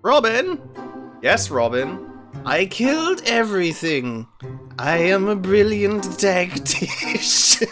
Robin? Yes, Robin. I killed everything. I am a brilliant tactician.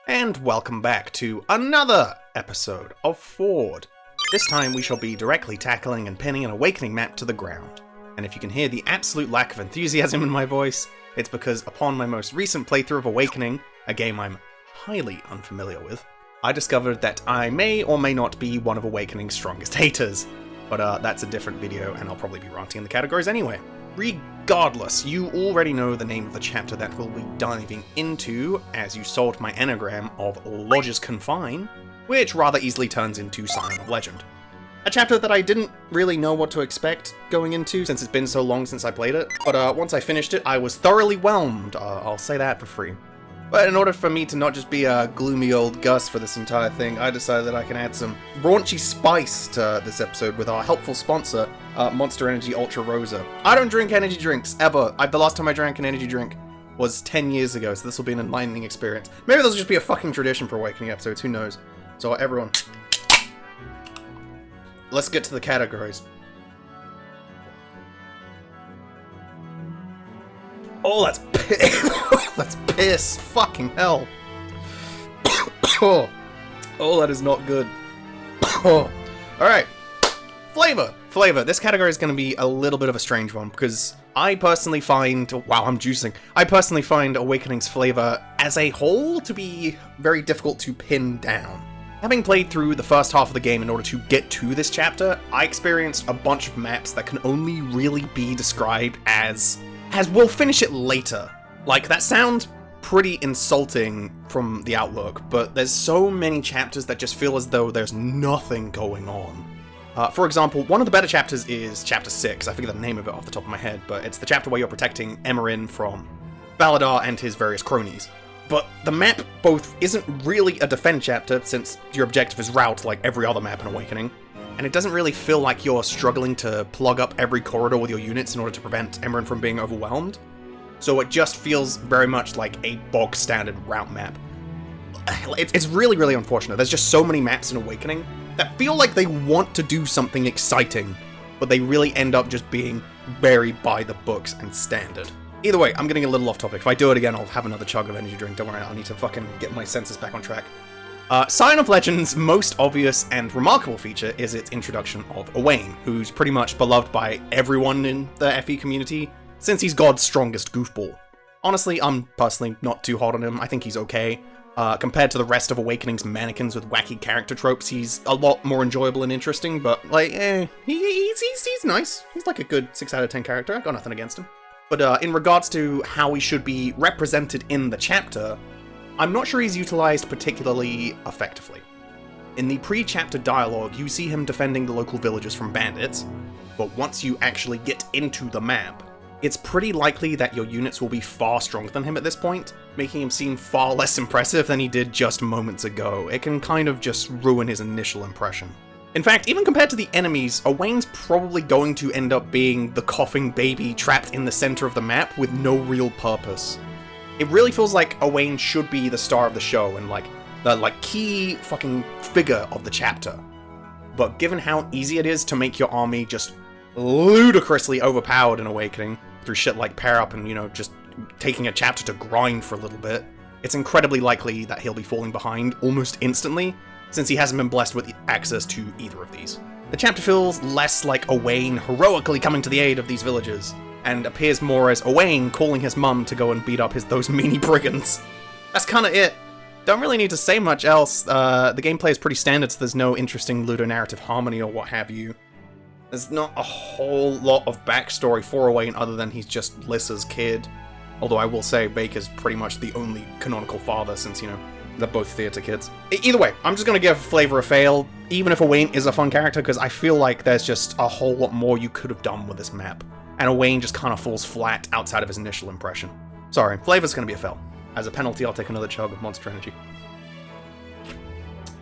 And welcome back to another episode of F.O.R.D.E. This time we shall be directly tackling and pinning an Awakening map to the ground. And if you can hear the absolute lack of enthusiasm in my voice, it's because upon my most recent playthrough of Awakening, a game I'm highly unfamiliar with, I discovered that I may or may not be one of Awakening's strongest haters. But that's a different video and I'll probably be ranting in the categories anyway. Regardless, you already know the name of the chapter that we'll be diving into as you solved my anagram of Lodge's Confine, which rather easily turns into Scion of Legend. A chapter that I didn't really know what to expect going into since it's been so long since I played it, but once I finished it I was thoroughly whelmed, I'll say that for free. But in order for me to not just be a gloomy old Gus for this entire thing, I decided that I can add some raunchy spice to this episode with our helpful sponsor, Monster Energy Ultra Rosa. I don't drink energy drinks, ever. The last time I drank an energy drink was 10 years ago, so this will be an enlightening experience. Maybe this will just be a fucking tradition for Awakening episodes, who knows. So everyone, let's get to the categories. Oh, that's piss. That's piss. Fucking hell. Oh, that is not good. Oh. Alright. Flavor. This category is going to be a little bit of a strange one because I personally find... Wow, I'm juicing. I personally find Awakening's flavor as a whole to be very difficult to pin down. Having played through the first half of the game in order to get to this chapter, I experienced a bunch of maps that can only really be described as we'll finish it later. Like, that sounds pretty insulting from the outlook, but there's so many chapters that just feel as though there's nothing going on. For example, one of the better chapters is Chapter 6. I forget the name of it off the top of my head, but it's the chapter where you're protecting Emerin from Baladar and his various cronies. But the map both isn't really a defend chapter, since your objective is rout like every other map in Awakening, and it doesn't really feel like you're struggling to plug up every corridor with your units in order to prevent Emerin from being overwhelmed. So it just feels very much like a bog standard route map. It's really, really unfortunate. There's just so many maps in Awakening that feel like they want to do something exciting, but they really end up just being very by the books and standard. Either way, I'm getting a little off topic. If I do it again, I'll have another chug of energy drink. Don't worry, I'll need to fucking get my senses back on track. Scion of Legend's most obvious and remarkable feature is its introduction of Owain, who's pretty much beloved by everyone in the FE community, since he's God's strongest goofball. Honestly, I'm personally not too hot on him. I think he's okay. Compared to the rest of Awakening's mannequins with wacky character tropes, he's a lot more enjoyable and interesting, but, like, he's nice. He's like a good 6 out of 10 character. I've got nothing against him. But in regards to how he should be represented in the chapter, I'm not sure he's utilized particularly effectively. In the pre-chapter dialogue, you see him defending the local villagers from bandits, but once you actually get into the map, it's pretty likely that your units will be far stronger than him at this point, making him seem far less impressive than he did just moments ago. It can kind of just ruin his initial impression. In fact, even compared to the enemies, Owain's probably going to end up being the coughing baby trapped in the center of the map with no real purpose. It really feels like Owain should be the star of the show and the key fucking figure of the chapter. But given how easy it is to make your army just ludicrously overpowered in Awakening through shit like pair up and, just taking a chapter to grind for a little bit, it's incredibly likely that he'll be falling behind almost instantly, since he hasn't been blessed with access to either of these. The chapter feels less like Owain heroically coming to the aid of these villagers, and appears more as Owain calling his mum to go and beat up those meanie brigands. That's kinda it. Don't really need to say much else. The gameplay is pretty standard, so there's no interesting ludonarrative harmony or what have you. There's not a whole lot of backstory for Owain other than he's just Lissa's kid. Although I will say Baker's pretty much the only canonical father since, they're both theater kids. Either way, I'm just gonna give Flavor a fail, even if Owain is a fun character, because I feel like there's just a whole lot more you could have done with this map. And Owain just kind of falls flat outside of his initial impression. Sorry, Flavor's gonna be a fail. As a penalty, I'll take another chug of Monster Energy.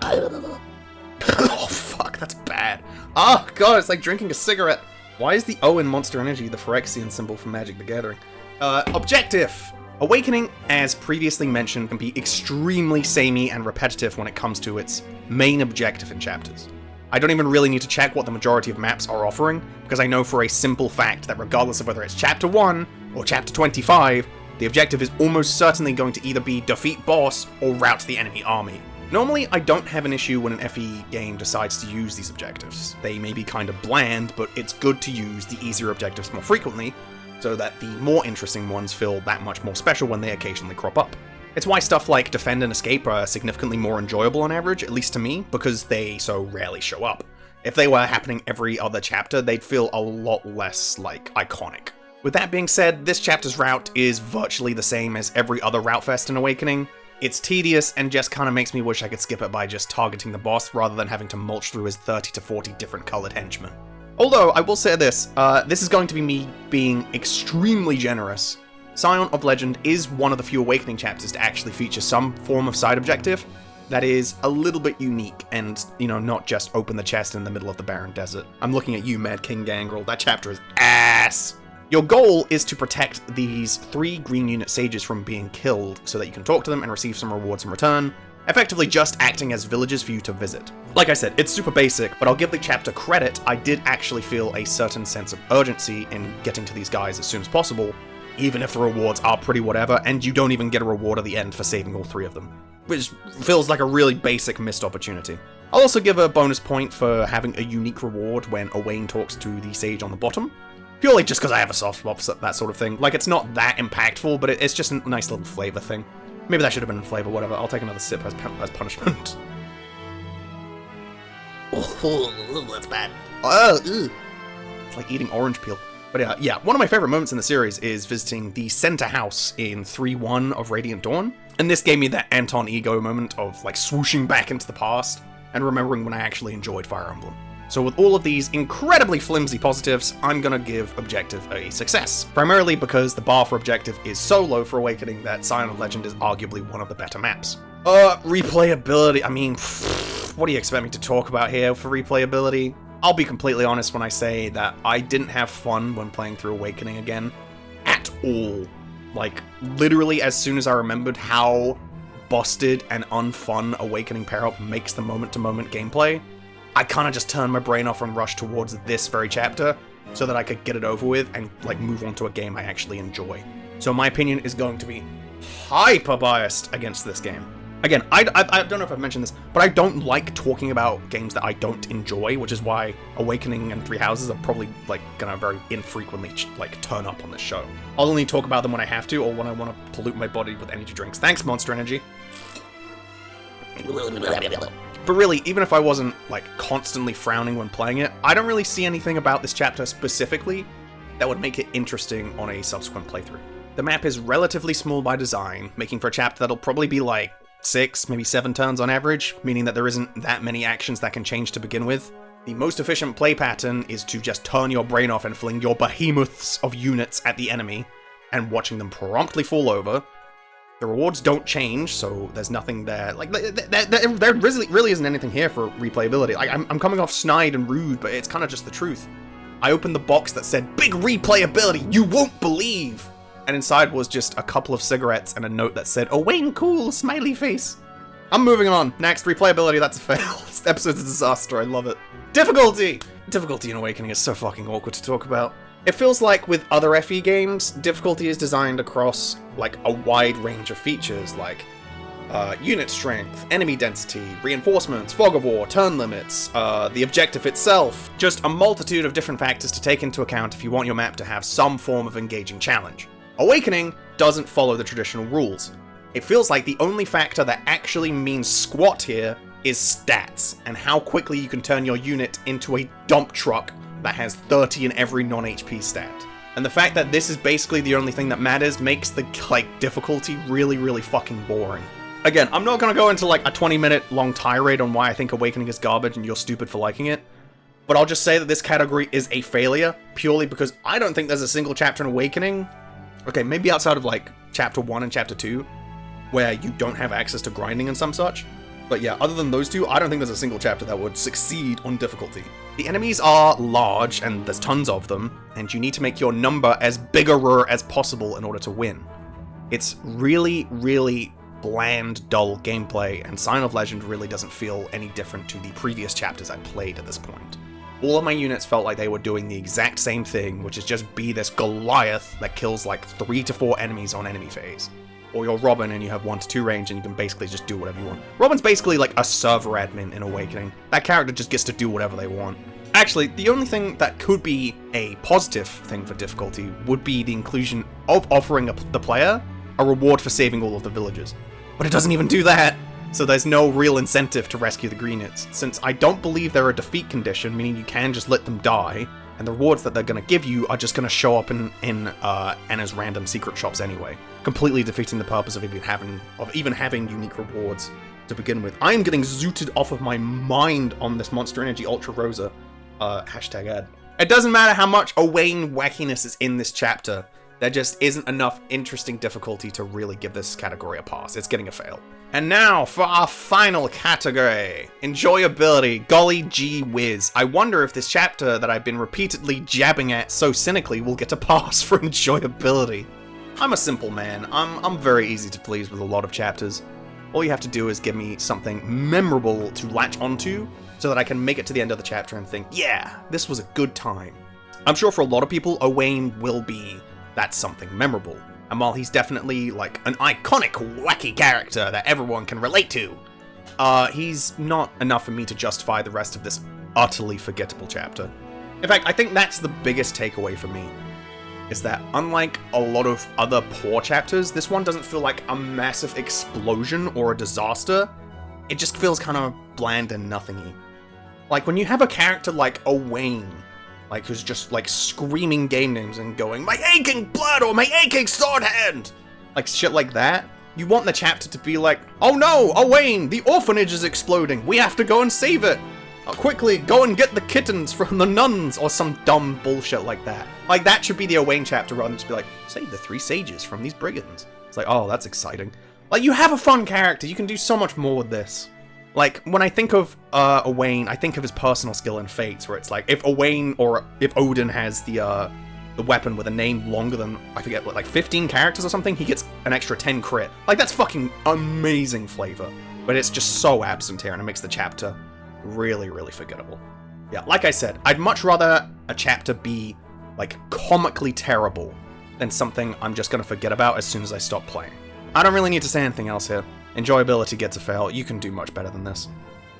Oh fuck, that's bad. Oh god, it's like drinking a cigarette. Why is the O in Monster Energy the Phyrexian symbol for Magic the Gathering? Objective! Awakening, as previously mentioned, can be extremely samey and repetitive when it comes to its main objective in chapters. I don't even really need to check what the majority of maps are offering, because I know for a simple fact that regardless of whether it's Chapter 1 or Chapter 25, the objective is almost certainly going to either be defeat boss or rout the enemy army. Normally, I don't have an issue when an FE game decides to use these objectives. They may be kind of bland, but it's good to use the easier objectives more frequently, so that the more interesting ones feel that much more special when they occasionally crop up. It's why stuff like Defend and Escape are significantly more enjoyable on average, at least to me, because they so rarely show up. If they were happening every other chapter, they'd feel a lot less, iconic. With that being said, this chapter's route is virtually the same as every other Route Fest in Awakening. It's tedious and just kinda makes me wish I could skip it by just targeting the boss rather than having to mulch through his 30 to 40 different colored henchmen. Although, I will say this is going to be me being extremely generous. Scion of Legend is one of the few Awakening chapters to actually feature some form of side objective that is a little bit unique and, not just open the chest in the middle of the barren desert. I'm looking at you, Mad King Gangrel. That chapter is ass! Your goal is to protect these 3 green unit sages from being killed so that you can talk to them and receive some rewards in return, effectively just acting as villages for you to visit. Like I said, it's super basic, but I'll give the chapter credit. I did actually feel a certain sense of urgency in getting to these guys as soon as possible, even if the rewards are pretty whatever, and you don't even get a reward at the end for saving all 3 of them, which feels like a really basic missed opportunity. I'll also give a bonus point for having a unique reward when Owain talks to the sage on the bottom, purely just because I have a soft spot for that sort of thing. It's not that impactful, but it's just a nice little flavor thing. Maybe that should have been in flavor, whatever. I'll take another sip as punishment. Oh, that's bad. Oh, ew. It's like eating orange peel. But yeah, one of my favorite moments in the series is visiting the center house in 3-1 of Radiant Dawn. And this gave me that Anton Ego moment of swooshing back into the past and remembering when I actually enjoyed Fire Emblem. So with all of these incredibly flimsy positives, I'm gonna give Objective a success. Primarily because the bar for Objective is so low for Awakening that Scion of Legend is arguably one of the better maps. Replayability, I mean, what do you expect me to talk about here for replayability? I'll be completely honest when I say that I didn't have fun when playing through Awakening again. At all. Literally as soon as I remembered how busted and unfun Awakening pair-up makes the moment-to-moment gameplay, I kinda just turned my brain off and rushed towards this very chapter so that I could get it over with and move on to a game I actually enjoy. So my opinion is going to be hyper biased against this game. Again, I don't know if I've mentioned this, but I don't like talking about games that I don't enjoy, which is why Awakening and Three Houses are probably gonna very infrequently turn up on this show. I'll only talk about them when I have to or when I want to pollute my body with energy drinks. Thanks, Monster Energy. But really, even if I wasn't constantly frowning when playing it, I don't really see anything about this chapter specifically that would make it interesting on a subsequent playthrough. The map is relatively small by design, making for a chapter that'll probably be 6, maybe 7 turns on average, meaning that there isn't that many actions that can change to begin with. The most efficient play pattern is to just turn your brain off and fling your behemoths of units at the enemy, and watching them promptly fall over. The rewards don't change, so there's nothing there. There really isn't anything here for replayability. I'm coming off snide and rude, but it's kind of just the truth. I opened the box that said, "Big replayability, you won't believe!" And inside was just a couple of cigarettes and a note that said, "Owain cool, smiley face." I'm moving on. Next, replayability, that's a fail. This episode's a disaster, I love it. Difficulty! Difficulty in Awakening is so fucking awkward to talk about. It feels like with other FE games, difficulty is designed across a wide range of features unit strength, enemy density, reinforcements, fog of war, turn limits, the objective itself. Just a multitude of different factors to take into account if you want your map to have some form of engaging challenge. Awakening doesn't follow the traditional rules. It feels like the only factor that actually means squat here is stats, and how quickly you can turn your unit into a dump truck that has 30 in every non-HP stat. And the fact that this is basically the only thing that matters makes the difficulty really, really fucking boring. Again, I'm not gonna go into a 20-minute long tirade on why I think Awakening is garbage and you're stupid for liking it, but I'll just say that this category is a failure, purely because I don't think there's a single chapter in Awakening, okay, maybe outside of Chapter 1 and Chapter 2, where you don't have access to grinding and some such, But yeah, other than those two, I don't think there's a single chapter that would succeed on difficulty. The enemies are large, and there's tons of them, and you need to make your number as bigger as possible in order to win. It's really, really bland, dull gameplay, and Scion of Legend really doesn't feel any different to the previous chapters I played at this point. All of my units felt like they were doing the exact same thing, which is just be this Goliath that kills like 3 to 4 enemies on enemy phase. Or you're Robin and you have 1 to 2 range and you can basically just do whatever you want. Robin's basically like a server admin in Awakening. That character just gets to do whatever they want. Actually, the only thing that could be a positive thing for difficulty would be the inclusion of offering the player a reward for saving all of the villagers. But it doesn't even do that, so there's no real incentive to rescue the Greenits, since I don't believe they're a defeat condition, meaning you can just let them die, and the rewards that they're going to give you are just going to show up in Anna's random secret shops anyway, completely defeating the purpose of even having unique rewards to begin with. I am getting zooted off of my mind on this Monster Energy Ultra Rosa hashtag ad. It doesn't matter how much Owain wackiness is in this chapter, there just isn't enough interesting difficulty to really give this category a pass. It's getting a fail. And now for our final category, enjoyability. Golly gee whiz. I wonder if this chapter that I've been repeatedly jabbing at so cynically will get a pass for enjoyability. I'm a simple man. I'm very easy to please with a lot of chapters. All you have to do is give me something memorable to latch onto so that I can make it to the end of the chapter and think, yeah, this was a good time. I'm sure for a lot of people, Owain will be that something memorable. And while he's definitely like an iconic, wacky character that everyone can relate to, he's not enough for me to justify the rest of this utterly forgettable chapter. In fact, I think that's the biggest takeaway for me, is that unlike a lot of other poor chapters, this one doesn't feel like a massive explosion or a disaster. It just feels kind of bland and nothingy. Like when you have a character like Owain, like who's just like screaming game names and going, "My aching blood" or "My aching sword hand," like shit like that, you want the chapter to be like, "Oh no, Owain, the orphanage is exploding. We have to go and save it. Quickly, go and get the kittens from the nuns," or some dumb bullshit like that. Like that should be the Owain chapter rather than just be like, "Save the 3 sages from these brigands." It's like, oh, that's exciting. Like you have a fun character. You can do so much more with this. Like, when I think of Owain, I think of his personal skill in Fates, where it's like, if Owain or if Odin has the weapon with a name longer than, I forget what, like 15 characters or something, he gets an extra 10 crit. Like, that's fucking amazing flavor. But it's just so absent here, and it makes the chapter really, really forgettable. Yeah, like I said, I'd much rather a chapter be, like, comically terrible than something I'm just gonna forget about as soon as I stop playing. I don't really need to say anything else here. Enjoyability gets a fail. You can do much better than this.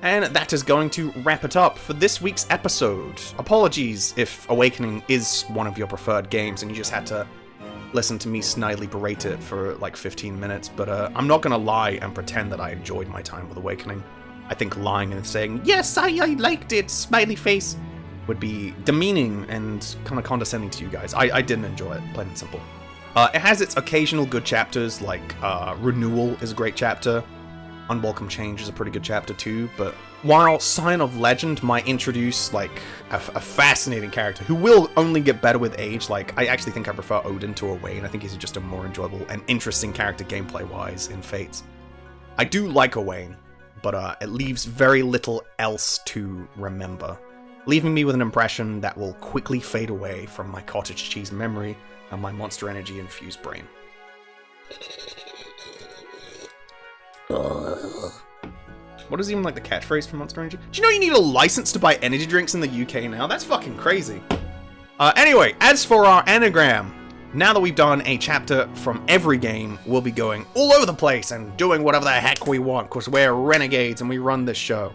And that is going to wrap it up for this week's episode. Apologies if Awakening is one of your preferred games and you just had to listen to me snidely berate it for like 15 minutes, but I'm not gonna lie and pretend that I enjoyed my time with Awakening. I think lying and saying, "Yes, I liked it, smiley face," would be demeaning and kind of condescending to you guys. I didn't enjoy it, plain and simple. It has its occasional good chapters, like Renewal is a great chapter, Unwelcome Change is a pretty good chapter too, but while Scion of Legend might introduce like a fascinating character who will only get better with age, like I actually think I prefer Odin to Owain. I think he's just a more enjoyable and interesting character gameplay-wise in Fates. I do like Owain, but it leaves very little else to remember, leaving me with an impression that will quickly fade away from my cottage cheese memory and my Monster Energy infused brain. What is even like the catchphrase for Monster Energy? Do you know you need a license to buy energy drinks in the UK now? That's fucking crazy. Anyway, as for our anagram, now that we've done a chapter from every game, we'll be going all over the place and doing whatever the heck we want, because we're renegades and we run this show.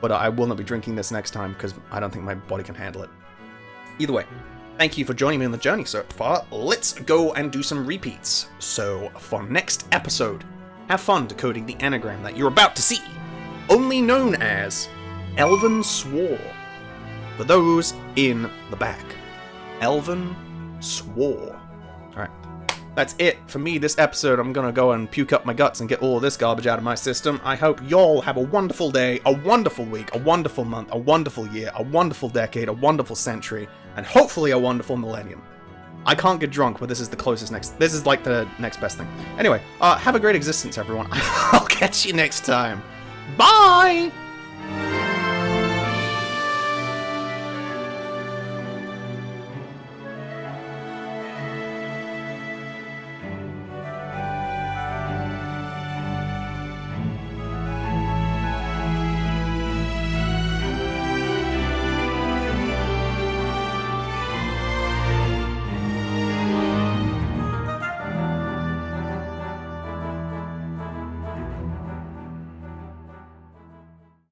But I will not be drinking this next time because I don't think my body can handle it. Either way, thank you for joining me on the journey so far. Let's go and do some repeats. So, for next episode, have fun decoding the anagram that you're about to see, only known as Elven Swore. For those in the back, Elven Swore. Alright, that's it for me this episode. I'm gonna go and puke up my guts and get all of this garbage out of my system. I hope y'all have a wonderful day, a wonderful week, a wonderful month, a wonderful year, a wonderful decade, a wonderful century, and hopefully a wonderful millennium. I can't get drunk, but this is the closest this is like the next best thing. Anyway, have a great existence, everyone. I'll catch you next time. Bye!